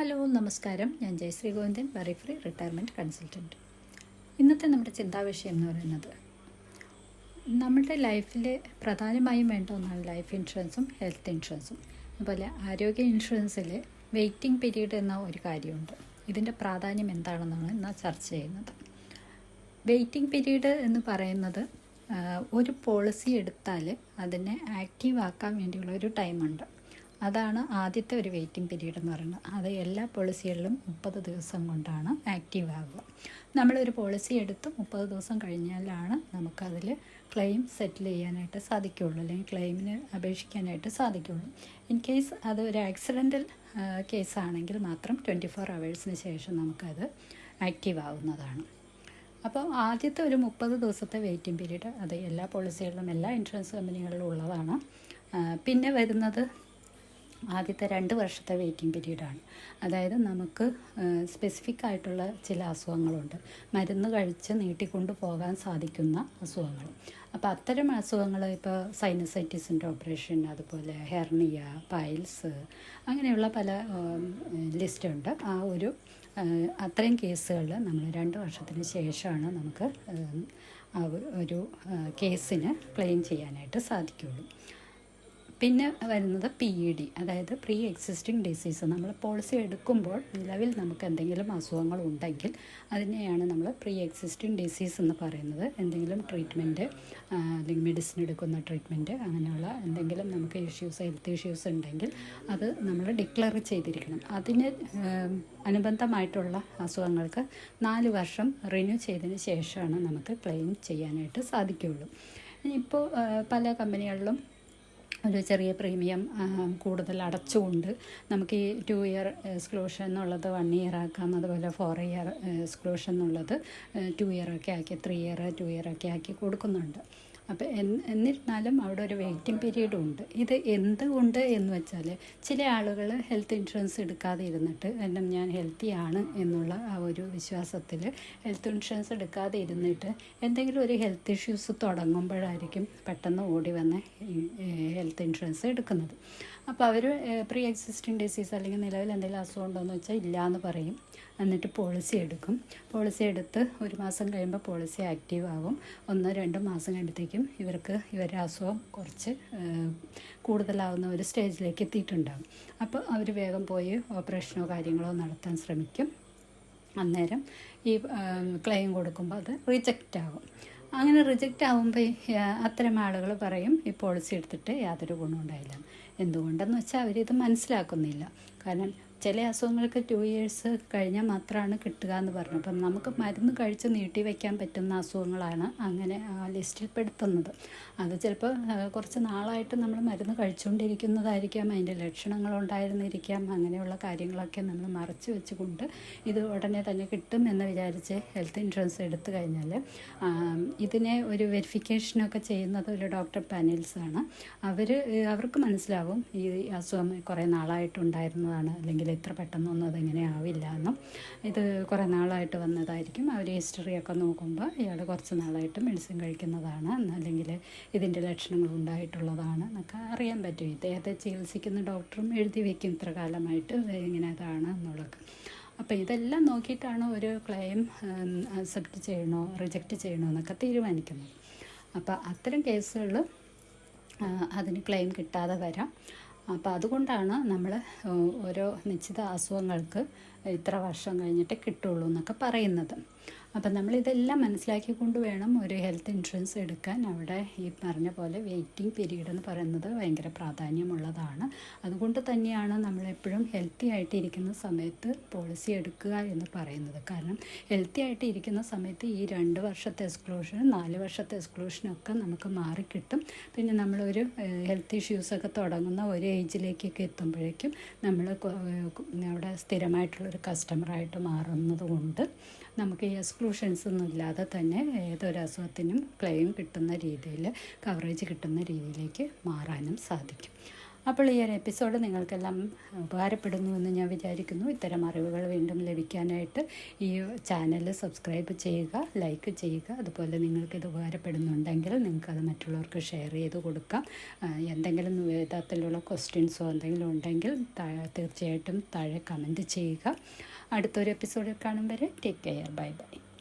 Hello നമസ്കാരം. ഞാൻ Jayashree Govindan, worry free retirement consultant. ഇന്നത്തെ നമ്മുടെ ചിന്താവിഷയം എന്ന് പറയുന്നത് നമ്മുടെ ലൈഫിൽ പ്രധാനമായും വേണ്ട ഒന്നാണ് ലൈഫ് ഇൻഷുറൻസും ഹെൽത്ത് ഇൻഷുറൻസും. അതുപോലെ ആരോഗ്യ ഇൻഷുറൻസിൽ വെയിറ്റിംഗ് പീരീഡ് എന്ന ഒരു കാര്യമുണ്ട്. ഇതിൻ്റെ പ്രാധാന്യം എന്താണെന്നാണ് ഇന്ന് ചർച്ച ചെയ്യുന്നത്. വെയിറ്റിംഗ് പീരീഡ് എന്ന് പറയുന്നത് ഒരു പോളിസി എടുത്താൽ അതിനെ ആക്റ്റീവ് ആക്കാൻ വേണ്ടിയുള്ള ഒരു ടൈമുണ്ട്. അതാണ് ആദ്യത്തെ ഒരു വെയിറ്റിംഗ് പീരീഡ് എന്ന് പറയുന്നത്. അത് എല്ലാ പോളിസികളിലും 30 ദിവസം കൊണ്ടാണ് ആക്റ്റീവ് ആകുക. നമ്മളൊരു പോളിസി എടുത്ത് 30 ദിവസം കഴിഞ്ഞാലാണ് നമുക്കതിൽ ക്ലെയിം സെറ്റിൽ ചെയ്യാനായിട്ട് സാധിക്കുകയുള്ളൂ, അല്ലെങ്കിൽ ക്ലെയിമിന് അപേക്ഷിക്കാനായിട്ട് സാധിക്കുകയുള്ളൂ. ഇൻ കേസ് അത് ഒരു ആക്സിഡൻ്റൽ കേസാണെങ്കിൽ മാത്രം 24 hours ശേഷം നമുക്കത് ആക്റ്റീവ് ആവുന്നതാണ്. അപ്പോൾ ആദ്യത്തെ ഒരു 30 ദിവസത്തെ വെയിറ്റിംഗ് പീരീഡ് അത് എല്ലാ പോളിസികളിലും എല്ലാ ഇൻഷുറൻസ് കമ്പനികളിലും ഉള്ളതാണ്. പിന്നെ വരുന്നത് ആദ്യത്തെ 2 വർഷത്തെ വെയിറ്റിംഗ് പീരീഡാണ്. അതായത് നമുക്ക് സ്പെസിഫിക് ആയിട്ടുള്ള ചില അസുഖങ്ങളുണ്ട്, മരുന്ന് കഴിച്ച് നീട്ടിക്കൊണ്ടു പോകാൻ സാധിക്കുന്ന അസുഖങ്ങൾ. അപ്പോൾ അത്തരം അസുഖങ്ങൾ ഇപ്പോൾ സൈനസൈറ്റിസിൻ്റെ ഓപ്പറേഷൻ, അതുപോലെ ഹെർണിയ, പൈൽസ്, അങ്ങനെയുള്ള പല ലിസ്റ്റുണ്ട്. ആ ഒരു അത്രയും കേസുകളിൽ നമ്മൾ 2 വർഷത്തിന് ശേഷമാണ് നമുക്ക് ആ ഒരു കേസിന് ക്ലെയിം ചെയ്യാനായിട്ട് സാധിക്കുകയുള്ളൂ. പിന്നെ വരുന്നത് PED, അതായത് പ്രീ എക്സിസ്റ്റിംഗ് ഡിസീസ്. നമ്മൾ പോളിസി എടുക്കുമ്പോൾ നിലവിൽ നമുക്ക് എന്തെങ്കിലും അസുഖങ്ങൾ ഉണ്ടെങ്കിൽ അതിനെയാണ് നമ്മൾ പ്രീ എക്സിസ്റ്റിംഗ് ഡിസീസ് എന്ന് പറയുന്നത്. എന്തെങ്കിലും ട്രീറ്റ്മെൻറ്റ് അല്ലെങ്കിൽ മെഡിസിൻ എടുക്കുന്ന ട്രീറ്റ്മെൻറ്റ്, അങ്ങനെയുള്ള എന്തെങ്കിലും നമുക്ക് ഹെൽത്ത് ഇഷ്യൂസ് ഉണ്ടെങ്കിൽ അത് നമ്മൾ ഡിക്ലെയർ ചെയ്തിരിക്കണം. അതിന് അനുബന്ധമായിട്ടുള്ള അസുഖങ്ങൾക്ക് 4 വർഷം റിന്യൂ ചെയ്തതിന് ശേഷമാണ് നമുക്ക് ക്ലെയിം ചെയ്യാനായിട്ട് സാധിക്കുകയുള്ളൂ. ഇനിയിപ്പോൾ പല കമ്പനികളിലും ഒരു ചെറിയ പ്രീമിയം കൂടുതൽ അടച്ചുകൊണ്ട് നമുക്ക് ഈ 2 year എക്സ്ക്ലൂഷൻ എന്നുള്ളത് 1 year ആക്കാം. അതുപോലെ 4 year എക്സ്ക്ലൂഷൻ എന്നുള്ളത് 2 year ഒക്കെ ആക്കി, 3 year 2 year ഒക്കെ ആക്കി കൊടുക്കുന്നുണ്ട്. അപ്പോൾ എന്നിരുന്നാലും അവിടെ ഒരു വെയിറ്റിംഗ് പീരീഡും ഉണ്ട്. ഇത് എന്തുകൊണ്ട് എന്ന് വെച്ചാൽ ചില ആളുകൾ ഹെൽത്ത് ഇൻഷുറൻസ് എടുക്കാതെ ഇരുന്നിട്ട് ഞാൻ ഹെൽത്തി ആണ് എന്നുള്ള ആ ഒരു വിശ്വാസത്തിൽ ഹെൽത്ത് ഇൻഷുറൻസ് എടുക്കാതെ ഇരുന്നിട്ട് എന്തെങ്കിലും ഒരു ഹെൽത്ത് ഇഷ്യൂസ് തുടങ്ങുമ്പോഴായിരിക്കും പെട്ടെന്ന് ഓടി വന്ന് ഹെൽത്ത് ഇൻഷുറൻസ് എടുക്കുന്നത്. അപ്പോൾ അവർ പ്രീ എക്സിസ്റ്റിംഗ് ഡിസീസ് അല്ലെങ്കിൽ നിലവിൽ എന്തെങ്കിലും അസുഖം ഉണ്ടോ എന്ന് വെച്ചാൽ ഇല്ല എന്ന് പറയും. എന്നിട്ട് പോളിസി എടുക്കും. പോളിസി എടുത്ത് 1 മാസം കഴിയുമ്പോൾ പോളിസി ആക്റ്റീവ് ആകും. 1-2 മാസം കഴിയുമ്പോഴത്തേക്കും ഇവരുടെ അസുഖം കുറച്ച് കൂടുതലാവുന്ന ഒരു സ്റ്റേജിലേക്ക് എത്തിയിട്ടുണ്ടാകും. അപ്പോൾ അവർ വേഗം പോയി ഓപ്പറേഷനോ കാര്യങ്ങളോ നടത്താൻ ശ്രമിക്കും. അന്നേരം ഈ ക്ലെയിം കൊടുക്കുമ്പോൾ അത് റിജക്റ്റ് ആകും. അങ്ങനെ റിജക്റ്റ് ആകുമ്പോൾ അത്തരം ആളുകൾ പറയും ഈ പോളിസി എടുത്തിട്ട് യാതൊരു ഗുണം ഉണ്ടായില്ല. എന്തുകൊണ്ടെന്ന് വെച്ചാൽ അവരിത് മനസ്സിലാക്കുന്നില്ല. കാരണം ചില അസുഖങ്ങൾക്ക് 2 years കഴിഞ്ഞാൽ മാത്രമാണ് കിട്ടുക എന്ന് പറഞ്ഞു. അപ്പം നമുക്ക് മരുന്ന് കഴിച്ച് നീട്ടി വയ്ക്കാൻ പറ്റുന്ന അസുഖങ്ങളാണ് അങ്ങനെ ആ ലിസ്റ്റിൽ പെടുത്തുന്നത്. അത് ചിലപ്പോൾ കുറച്ച് നാളായിട്ട് നമ്മൾ മരുന്ന് കഴിച്ചുകൊണ്ടിരിക്കുന്നതായിരിക്കാം, അതിൻ്റെ ലക്ഷണങ്ങളുണ്ടായിരുന്നിരിക്കാം. അങ്ങനെയുള്ള കാര്യങ്ങളൊക്കെ നമ്മൾ മറച്ചു വെച്ചുകൊണ്ട് ഇത് ഉടനെ തന്നെ കിട്ടും എന്ന് വിചാരിച്ച് ഹെൽത്ത് ഇൻഷുറൻസ് എടുത്തു കഴിഞ്ഞാൽ ഇതിനെ ഒരു വെരിഫിക്കേഷനൊക്കെ ചെയ്യുന്നത് ഒരു ഡോക്ടർ പാനൽസാണ്. അവർക്ക് മനസ്സിലാവും ഈ അസുഖം കുറേ നാളായിട്ടുണ്ടായിരുന്നതാണ്, അല്ലെങ്കിൽ ഇത്ര പെട്ടെന്നൊന്നും അതെങ്ങനെ ആവില്ല എന്നും ഇത് കുറേ നാളായിട്ട് വന്നതായിരിക്കും. അവർ ഹിസ്റ്ററിയൊക്കെ നോക്കുമ്പോൾ ഇയാൾ കുറച്ച് നാളായിട്ട് മെഡിസിൻ കഴിക്കുന്നതാണ്, അല്ലെങ്കിൽ ഇതിൻ്റെ ലക്ഷണങ്ങൾ ഉണ്ടായിട്ടുള്ളതാണ് എന്നൊക്കെ അറിയാൻ പറ്റും. ഇദ്ദേഹത്തെ ചികിത്സിക്കുന്ന ഡോക്ടറും എഴുതി വയ്ക്കും ഇത്ര കാലമായിട്ട് ഇങ്ങനെ ഇതാണ് എന്നുള്ളത്. അപ്പോൾ ഇതെല്ലാം നോക്കിയിട്ടാണ് ഒരു ക്ലെയിം അക്സെപ്റ്റ് ചെയ്യണോ റിജക്റ്റ് ചെയ്യണോ എന്നൊക്കെ തീരുമാനിക്കുന്നത്. അപ്പോൾ അത്തരം കേസുകളിൽ അതിന് ക്ലെയിം കിട്ടാതെ വരാം. അപ്പോൾ അതുകൊണ്ടാണ് നമ്മൾ ഓരോ നിശ്ചിത അസുഖങ്ങൾക്ക് ഇത്ര വർഷം കഴിഞ്ഞിട്ട് കിട്ടുള്ളൂ എന്നൊക്കെ പറയുന്നത്. അപ്പം നമ്മളിതെല്ലാം മനസ്സിലാക്കിക്കൊണ്ട് വേണം ഒരു ഹെൽത്ത് ഇൻഷുറൻസ് എടുക്കാൻ. അവിടെ ഈ പറഞ്ഞ പോലെ വെയിറ്റിംഗ് പീരീഡ് എന്ന് പറയുന്നത് ഭയങ്കര പ്രാധാന്യമുള്ളതാണ്. അതുകൊണ്ട് തന്നെയാണ് നമ്മളെപ്പോഴും ഹെൽത്തി ആയിട്ടിരിക്കുന്ന സമയത്ത് പോളിസി എടുക്കുക എന്ന് പറയുന്നത്. കാരണം ഹെൽത്തി ആയിട്ട് ഇരിക്കുന്ന സമയത്ത് ഈ 2 വർഷത്തെ എക്സ്ക്ലൂഷനും 4 വർഷത്തെ എക്സ്ക്ലൂഷനൊക്കെ നമുക്ക് മാറിക്കിട്ടും. പിന്നെ നമ്മളൊരു ഹെൽത്ത് ഇഷ്യൂസൊക്കെ തുടങ്ങുന്ന ഒരു ഏജിലേക്കൊക്കെ എത്തുമ്പോഴേക്കും നമ്മൾ അവിടെ സ്ഥിരമായിട്ടുള്ളൊരു കസ്റ്റമറായിട്ട് മാറുന്നത് കൊണ്ട് നമുക്ക് ഈ എക്സ്ക്ലൂഷൻസ് ഒന്നും ഇല്ലാതെ തന്നെ ഏതൊരു അസുഖത്തിനും ക്ലെയിം കിട്ടുന്ന രീതിയിൽ, കവറേജ് കിട്ടുന്ന രീതിയിലേക്ക് മാറാനും സാധിക്കും. അപ്പോൾ ഈ ഒരു എപ്പിസോഡ് നിങ്ങൾക്കെല്ലാം ഉപകാരപ്പെടുന്നുവെന്ന് ഞാൻ വിചാരിക്കുന്നു. ഇത്തരം അറിവുകൾ വീണ്ടും ലഭിക്കാനായിട്ട് ഈ ചാനൽ സബ്സ്ക്രൈബ് ചെയ്യുക, ലൈക്ക് ചെയ്യുക. അതുപോലെ നിങ്ങൾക്കിത് ഉപകാരപ്പെടുന്നുണ്ടെങ്കിൽ നിങ്ങൾക്കത് മറ്റുള്ളവർക്ക് ഷെയർ ചെയ്ത് കൊടുക്കാം. എന്തെങ്കിലും വിധത്തിലുള്ള ക്വസ്റ്റ്യൻസോ എന്തെങ്കിലും ഉണ്ടെങ്കിൽ തീർച്ചയായിട്ടും താഴെ കമൻറ്റ് ചെയ്യുക. അടുത്തൊരു എപ്പിസോഡിൽ കാണും വരെ ടേക്ക് കെയർ. Bye bye.